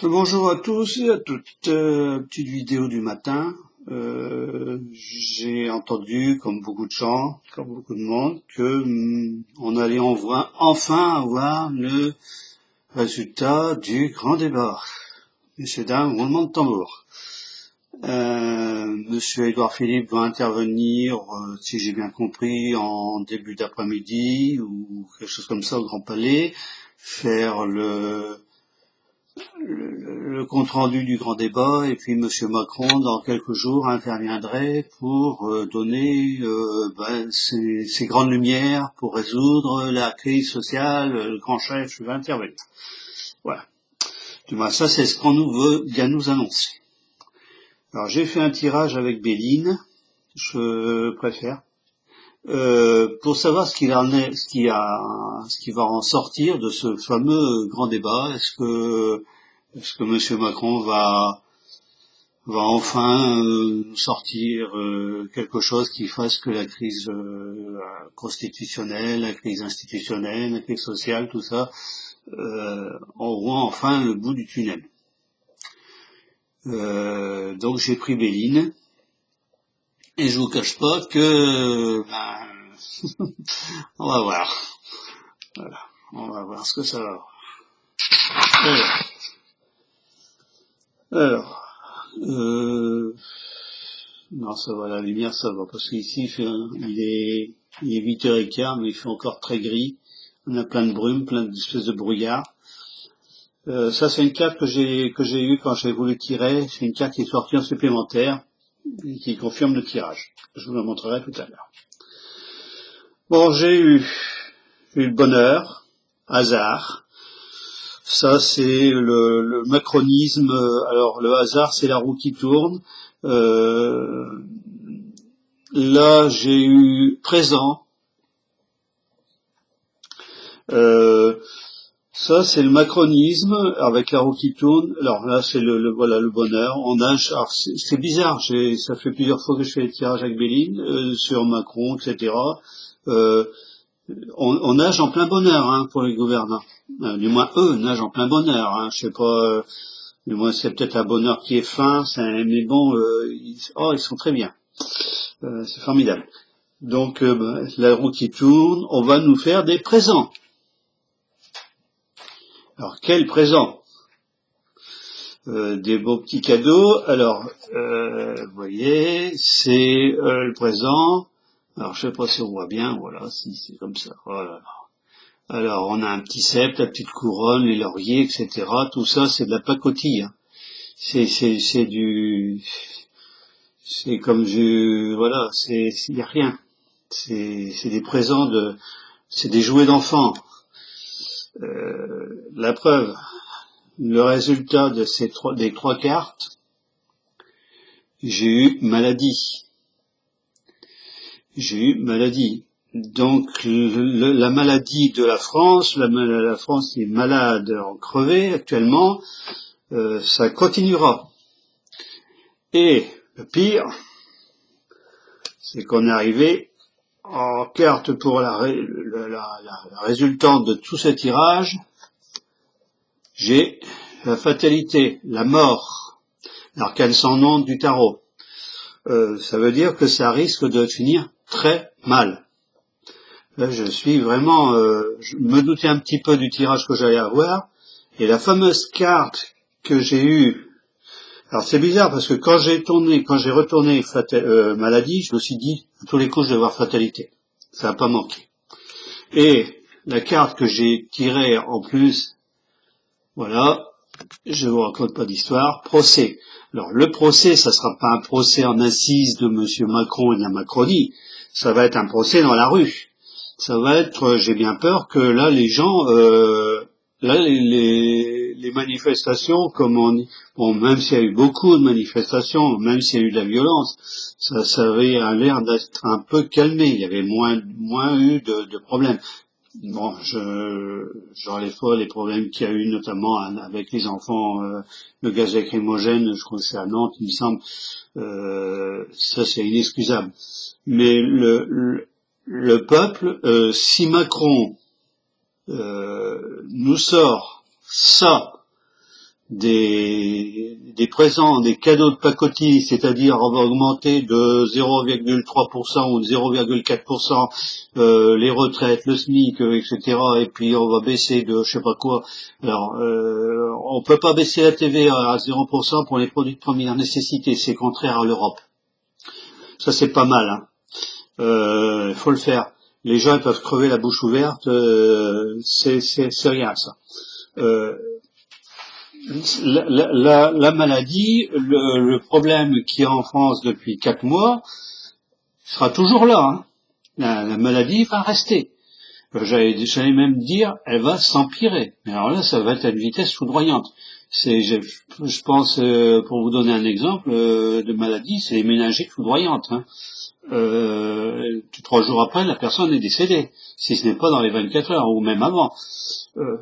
Bonjour à tous et à toutes. Petite vidéo du matin. J'ai entendu, comme beaucoup de gens, comme beaucoup de monde, que on allait enfin avoir le résultat du grand débat. Messieurs, dames, roulement de tambour. Monsieur Édouard Philippe va intervenir, si j'ai bien compris, en début d'après-midi ou quelque chose comme ça au Grand Palais, faire le compte-rendu du grand débat, et puis Monsieur Macron, dans quelques jours, interviendrait pour donner ses grandes lumières pour résoudre la crise sociale. Le grand chef va intervenir. Voilà. Du moins, ça, c'est ce qu'on veut bien nous annoncer. Alors, j'ai fait un tirage avec Béline, je préfère, pour savoir ce qu'il en est, ce qui va en sortir de ce fameux grand débat. Est-ce que Monsieur Macron va enfin sortir quelque chose qui fasse que la crise constitutionnelle, la crise institutionnelle, la crise sociale, tout ça, on voit enfin le bout du tunnel. Donc j'ai pris Béline, et je vous cache pas que on va voir. Voilà, on va voir ce que ça va avoir. Alors, non, ça va, la lumière, ça va, parce qu'ici, il est 8h15, mais il fait encore très gris. On a plein de brume, plein d'espèces de brouillard. Ça, c'est une carte que j'ai eue quand j'ai voulu tirer. C'est une carte qui est sortie en supplémentaire, et qui confirme le tirage. Je vous la montrerai tout à l'heure. Bon, j'ai eu le bonheur, hasard. Ça, c'est le macronisme. Alors, le hasard, c'est la roue qui tourne. Là, j'ai eu présent. Ça, c'est le macronisme avec la roue qui tourne. Alors là, c'est voilà le bonheur. On nage. Alors, c'est bizarre. Ça fait plusieurs fois que je fais les tirages avec Béline sur Macron, etc. On nage en plein bonheur, hein, pour les gouvernants. Du moins, eux nagent en plein bonheur. Hein. Je sais pas. Du moins, c'est peut-être un bonheur qui est fin. Mais bon, ils sont très bien. C'est formidable. Donc, la roue qui tourne, on va nous faire des présents. Alors, quels présents? Des beaux petits cadeaux. Alors, vous voyez, c'est le présent. Alors, je sais pas si on voit bien. Voilà, si c'est comme ça. Voilà. Alors, on a un petit sceptre, la petite couronne, les lauriers, etc. Tout ça, c'est de la pacotille. Hein. C'est comme voilà, il y a rien. C'est des présents c'est des jouets d'enfants. La preuve, le résultat de des trois cartes, j'ai eu maladie. Donc la maladie de la France, la France est malade en crevé actuellement, ça continuera. Et le pire, c'est qu'on est arrivé en carte pour la résultante de tout ce tirage. J'ai la fatalité, la mort, l'arcane sans nom du tarot. Ça veut dire que ça risque de finir très mal. Là, je suis vraiment, je me doutais un petit peu du tirage que j'allais avoir, et la fameuse carte que j'ai eue. Alors c'est bizarre parce que quand j'ai retourné maladie, je me suis dit à tous les coups je vais avoir fatalité. Ça n'a pas manqué. Et la carte que j'ai tirée en plus, voilà, je vous raconte pas d'histoire, procès. Alors le procès, ça sera pas un procès en assise de Monsieur Macron et de la Macronie, ça va être un procès dans la rue. Ça va être, j'ai bien peur que là les gens, là les manifestations, comme on dit, bon, même s'il y a eu beaucoup de manifestations, même s'il y a eu de la violence, ça avait l'air d'être un peu calmé, il y avait moins eu de problèmes. Bon, j'enlève pas les problèmes qu'il y a eu notamment avec les enfants, le gaz lacrymogène, je crois que c'est à Nantes, il me semble, ça c'est inexcusable. Mais le peuple, si Macron nous sort ça des présents, des cadeaux de pacotille, c'est-à-dire on va augmenter de 0,3% ou de 0,4% les retraites, le SMIC, etc. Et puis on va baisser de je sais pas quoi. Alors on peut pas baisser la TVA à 0% pour les produits de première nécessité, c'est contraire à l'Europe. Ça c'est pas mal, hein. Faut le faire. Les gens ils peuvent crever la bouche ouverte, c'est rien ça. La maladie, le problème qu'il y a en France depuis 4 mois sera toujours là, hein. La maladie va rester. J'allais même dire, elle va s'empirer. Mais alors là, ça va être à une vitesse foudroyante. Je pense, pour vous donner un exemple de maladie, c'est les méningites foudroyantes, hein. 3 jours après, la personne est décédée, si ce n'est pas dans les 24 heures, ou même avant.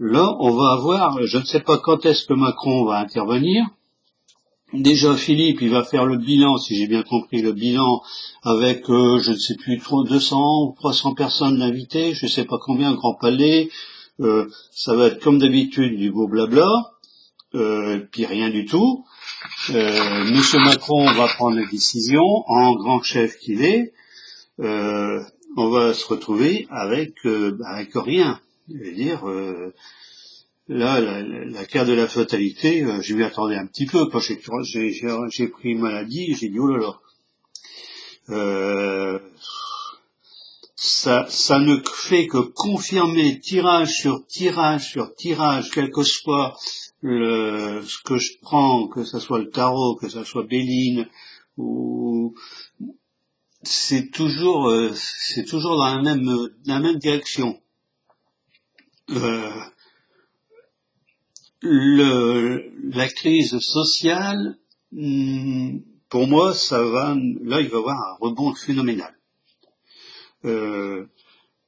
Là, on va avoir, je ne sais pas quand est-ce que Macron va intervenir. Déjà, Philippe, il va faire le bilan, si j'ai bien compris, le bilan avec, je ne sais plus, 200 ou 300 personnes invitées, je ne sais pas combien, Grand Palais. Ça va être comme d'habitude du beau blabla, puis rien du tout. Monsieur Macron va prendre la décision, en grand chef qu'il est. On va se retrouver avec rien. Je veux dire, là, la carte de la fatalité, je m'y attendais un petit peu. Quand j'ai pris maladie, j'ai dit, oh là là. Ça ne fait que confirmer tirage sur tirage sur tirage, quel que soit ce que je prends, que ce soit le tarot, que ce soit Béline, ou c'est toujours dans la même direction. La crise sociale, pour moi, là, il va y avoir un rebond phénoménal.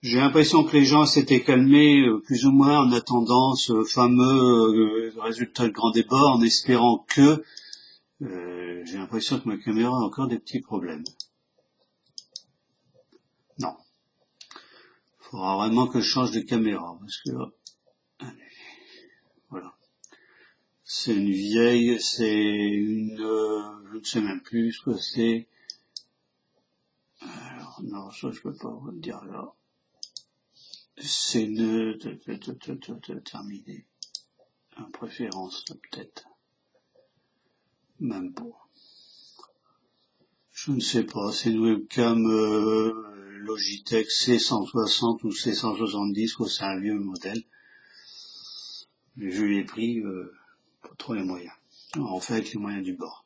J'ai l'impression que les gens s'étaient calmés plus ou moins en attendant ce fameux résultat de grand débat, en espérant que j'ai l'impression que ma caméra a encore des petits problèmes. Non. Il faudra vraiment que je change de caméra, parce que là, voilà. C'est une vieille, je ne sais même plus ce que c'est. Alors, non, ça je peux pas vous le dire là. C'est une, terminé. En préférence, peut-être. Même pas. Je ne sais pas, c'est une webcam Logitech C160 ou C170, ou c'est un vieux modèle. Mais je l'ai pris, pas trop les moyens. En fait, les moyens du bord.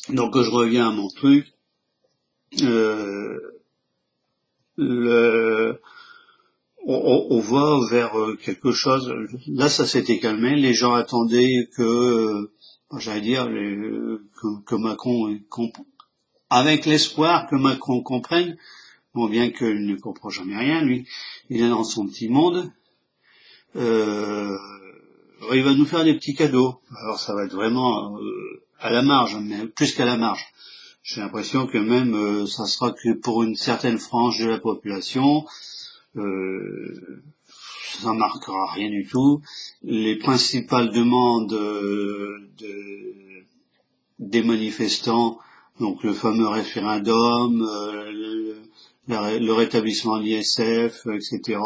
Donc je reviens à mon truc. On va vers quelque chose. Là, ça s'était calmé. Les gens attendaient que, j'allais dire, que Macron, avec l'espoir que Macron comprenne, bon, bien qu'il ne comprend jamais rien, lui, il est dans son petit monde. Il va nous faire des petits cadeaux. Alors, ça va être vraiment à la marge, mais plus qu'à la marge. J'ai l'impression que même ça sera que pour une certaine frange de la population. Ça marquera rien du tout. Les principales demandes des manifestants, donc le fameux référendum, le rétablissement de l'ISF, etc.,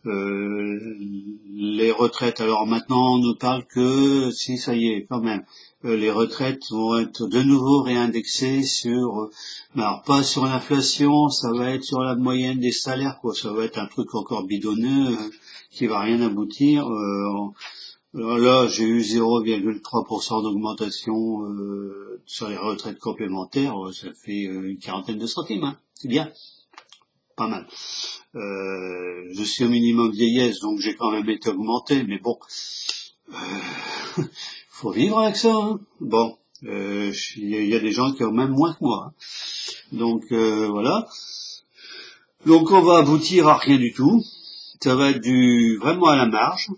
les retraites. Alors maintenant, on ne parle que, si ça y est, quand même, les retraites vont être de nouveau réindexées sur, alors pas sur l'inflation, ça va être sur la moyenne des salaires, quoi. Ça va être un truc encore bidonneux qui va rien aboutir. Alors là, j'ai eu 0,3% d'augmentation sur les retraites complémentaires. Ça fait une quarantaine de centimes, hein. C'est bien, pas mal. Je suis au minimum vieillesse, donc j'ai quand même été augmenté, mais bon, faut vivre avec ça, hein. Bon, il y a des gens qui ont même moins que moi, hein. Donc voilà. Donc on va aboutir à rien du tout. Ça va être vraiment à la marge.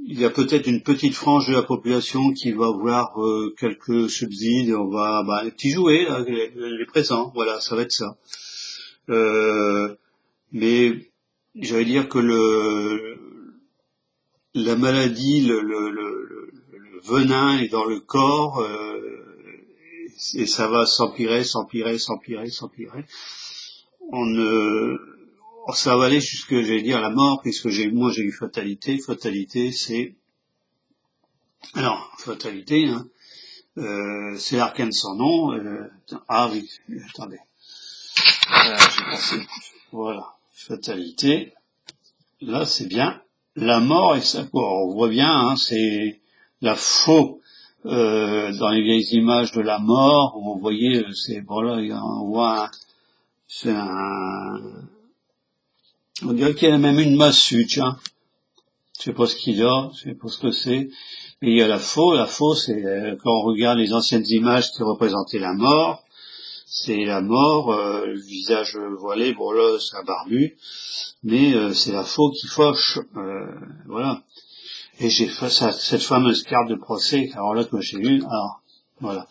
Il y a peut-être une petite frange de la population qui va avoir quelques subsides. On va les petits jouets, là, les présents. Voilà, ça va être ça. Mais j'allais dire que la maladie, le venin est dans le corps, et ça va s'empirer. Ça va aller jusque, j'allais dire, la mort, puisque moi j'ai eu fatalité. Fatalité, fatalité, hein, c'est l'arcane sans nom. Ah oui, attendez. Voilà, fatalité. Là, c'est bien. La mort, et ça, on voit bien, hein, c'est la faux dans les vieilles images de la mort. Où on voyait, on voit, on dirait qu'il y a même une massue, tiens. Je sais pas ce qu'il a, je sais pas ce que c'est. Mais il y a la faux. La faux, c'est quand on regarde les anciennes images qui représentaient la mort. C'est la mort, le visage voilé, bon là, c'est un barbu, mais c'est la faux qui fauche, voilà. Et j'ai face à cette fameuse carte de procès, alors là que j'ai eu, alors voilà.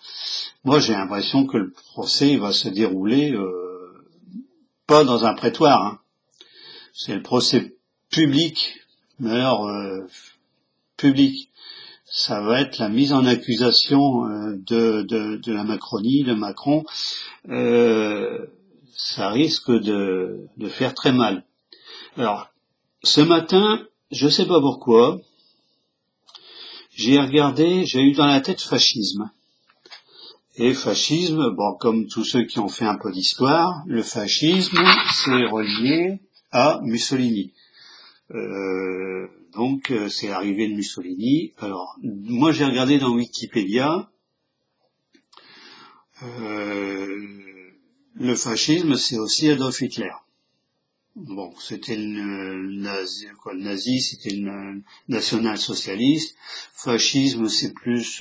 Moi j'ai l'impression que le procès il va se dérouler pas dans un prétoire, hein. C'est le procès public, mais alors public. Ça va être la mise en accusation de la Macronie, de Macron. Ça risque de faire très mal. Alors, ce matin, je sais pas pourquoi, j'ai eu dans la tête fascisme. Et fascisme, bon, comme tous ceux qui ont fait un peu d'histoire, le fascisme, c'est relié à Mussolini. Donc, c'est l'arrivée de Mussolini. Alors, moi, j'ai regardé dans Wikipédia, le fascisme, c'est aussi Adolf Hitler. Bon, c'était le nazi, c'était le national-socialiste. Fascisme, c'est plus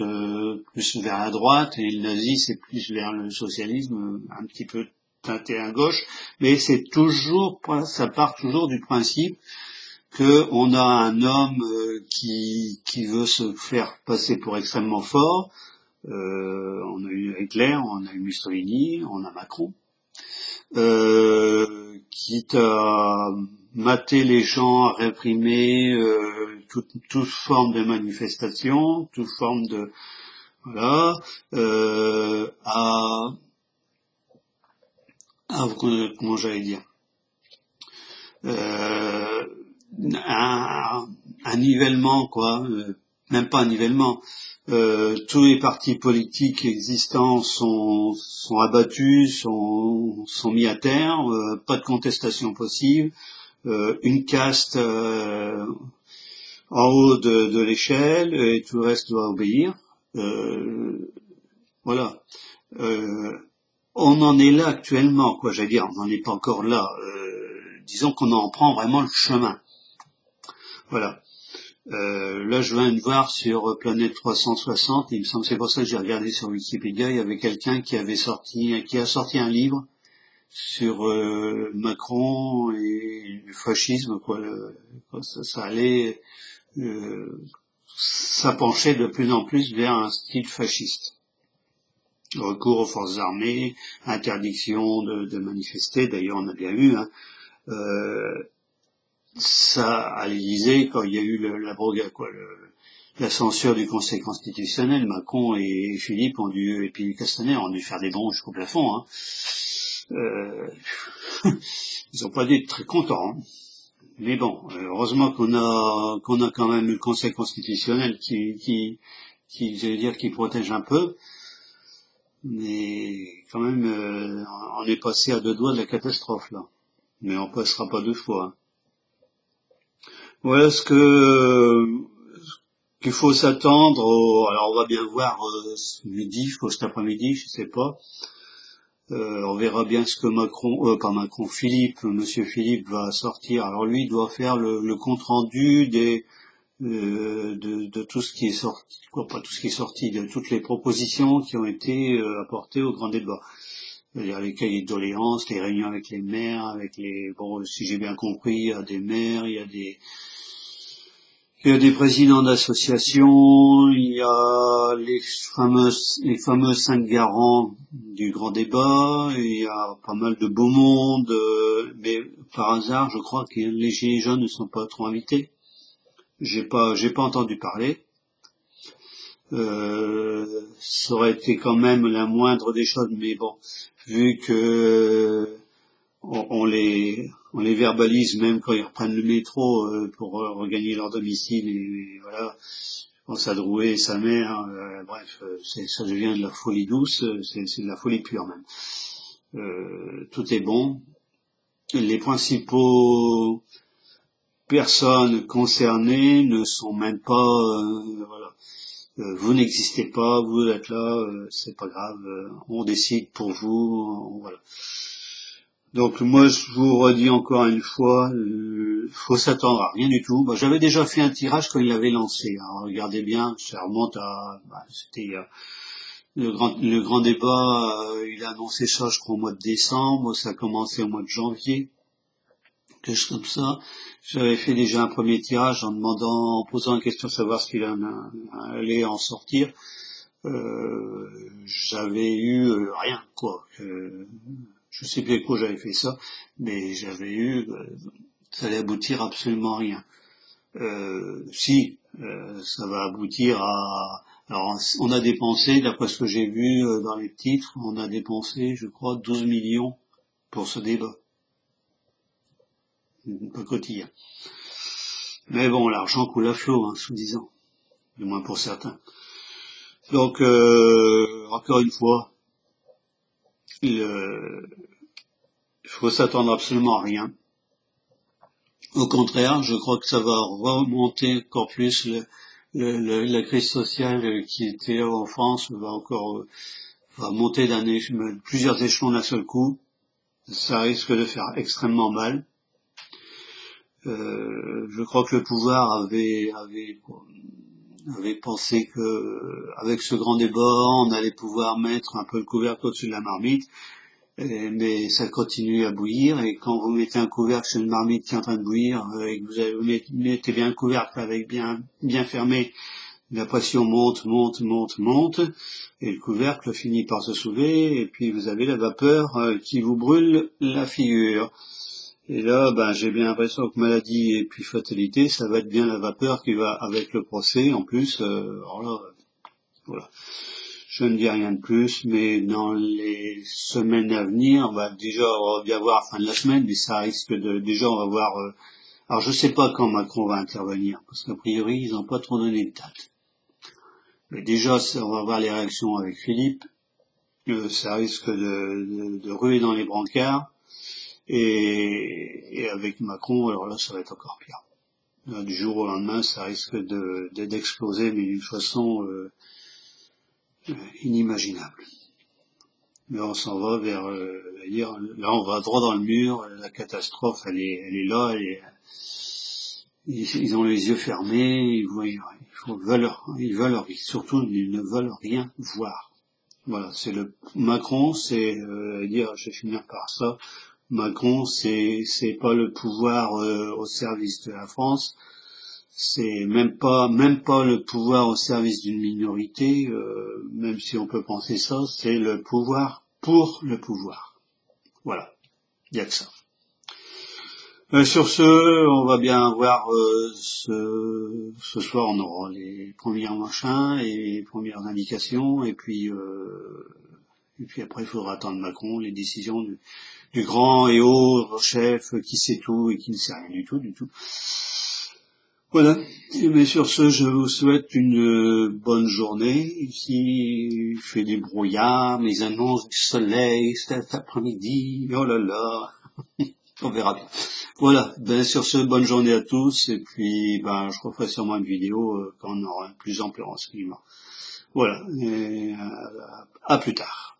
vers la droite, et le nazi, c'est plus vers le socialisme, un petit peu teinté à gauche. Mais ça part toujours du principe que on a un homme qui veut se faire passer pour extrêmement fort. On a eu Hitler, on a eu Mussolini, on a Macron. Quitte à mater les gens, à réprimer toute forme de manifestation, toute forme de voilà, comment j'allais dire, un nivellement quoi, même pas un nivellement. Tous les partis politiques existants sont abattus, sont mis à terre, pas de contestation possible, une caste en haut de l'échelle et tout le reste doit obéir. Voilà. On en est là actuellement, quoi. J'allais dire, on n'en est pas encore là. Disons qu'on en prend vraiment le chemin. Voilà. Là, je viens de voir sur Planète 360, il me semble, c'est pour ça que j'ai regardé sur Wikipédia, il y avait quelqu'un qui a sorti un livre sur Macron et le fascisme, quoi. Ça allait, ça penchait de plus en plus vers un style fasciste. Recours aux forces armées, interdiction de manifester, d'ailleurs on a bien eu, hein. Ça, à l'Élysée, quand il y a eu la censure du Conseil constitutionnel, Macron et Philippe et puis Castaner ont dû faire des bons jusqu'au plafond, hein. Ils ont pas dû être très contents, hein. Mais bon, heureusement qu'on a quand même le Conseil constitutionnel qui j'allais dire, qui protège un peu. Mais quand même, on est passé à 2 doigts de la catastrophe, là. Mais on passera pas 2 fois, hein. Voilà qu'il faut s'attendre alors on va bien voir ce midi, cet après-midi, je sais pas. On verra bien ce que Monsieur Philippe va sortir. Alors lui, il doit faire le compte rendu de tout ce qui est sorti, pas tout ce qui est sorti, de toutes les propositions qui ont été apportées au grand débat. C'est-à-dire les cahiers de doléances, les réunions avec les maires, si j'ai bien compris, il y a des maires, il y a des présidents d'associations, il y a les fameux 5 garants du grand débat, il y a pas mal de beau monde, mais par hasard, je crois que les Gilets jaunes ne sont pas trop invités. j'ai pas entendu parler. Ça aurait été quand même la moindre des choses, mais bon, vu que on les verbalise même quand ils reprennent le métro pour regagner leur domicile, et voilà. Je pense à Drouet et sa mère, bref, ça devient de la folie douce, c'est de la folie pure même. Tout est bon. Les principaux personnes concernées ne sont même pas, voilà. Vous n'existez pas, vous êtes là, c'est pas grave, on décide pour vous, voilà. Donc moi je vous redis encore une fois, faut s'attendre à rien du tout. Bah, j'avais déjà fait un tirage quand il l'avait lancé. Alors, regardez bien, ça remonte à, c'était le grand débat. Il a annoncé ça, je crois, au mois de décembre. Ça a commencé au mois de janvier, quelque chose comme ça. J'avais fait déjà un premier tirage en posant la question de savoir ce qu'il allait en sortir. J'avais eu rien, quoi. Je sais plus avec quoi j'avais fait ça, mais j'avais eu, ça allait aboutir absolument à rien. Si, ça va aboutir à, alors on a dépensé, d'après ce que j'ai vu dans les titres, on a dépensé, je crois, 12 millions pour ce débat. Pas quotidien. Mais bon, l'argent coule à flot, hein, soi-disant. Du moins pour certains. Donc, encore une fois, il faut s'attendre absolument à rien. Au contraire, je crois que ça va remonter encore plus la crise sociale qui était là en France va monter plusieurs échelons d'un seul coup. Ça risque de faire extrêmement mal. Je crois que le pouvoir avait pensé que avec ce grand débat, on allait pouvoir mettre un peu le couvercle au-dessus de la marmite. Mais ça continue à bouillir, et quand vous mettez un couvercle sur une marmite qui est en train de bouillir, et que vous mettez bien le couvercle avec bien fermé, la pression monte, et le couvercle finit par se soulever, et puis vous avez la vapeur qui vous brûle la figure. Et là, j'ai bien l'impression que maladie et puis fatalité, ça va être bien la vapeur qui va avec le procès, en plus, alors là, voilà. Je ne dis rien de plus, mais dans les semaines à venir, déjà on va bien voir à la fin de la semaine, mais ça risque déjà on va voir, alors je sais pas quand Macron va intervenir, parce qu'a priori ils n'ont pas trop donné de date. Mais déjà on va voir les réactions avec Philippe, ça risque de ruer dans les brancards, et avec Macron, alors là ça va être encore pire. Là, du jour au lendemain, ça risque d'exploser, mais d'une façon inimaginable. Mais on s'en va vers, là on va droit dans le mur, la catastrophe elle est là, ils ont les yeux fermés, ils veulent surtout ils ne veulent rien voir. Voilà, c'est Macron, c'est je vais finir par ça. Macron, c'est pas le pouvoir au service de la France. C'est même pas le pouvoir au service d'une minorité, même si on peut penser ça, c'est le pouvoir pour le pouvoir. Voilà, il y a que ça. Sur ce, on va bien voir ce soir, on aura les premiers machins et les premières indications, et puis après il faudra attendre Macron, les décisions du grand et haut chef qui sait tout et qui ne sait rien du tout. Voilà, mais sur ce, je vous souhaite une bonne journée. Ici, il fait des brouillards, mes annonces du soleil cet après-midi, oh là là, on verra bien. Voilà, sur ce, bonne journée à tous, et puis je referai sûrement une vidéo quand on aura un plus ample renseignement. Voilà, et à plus tard.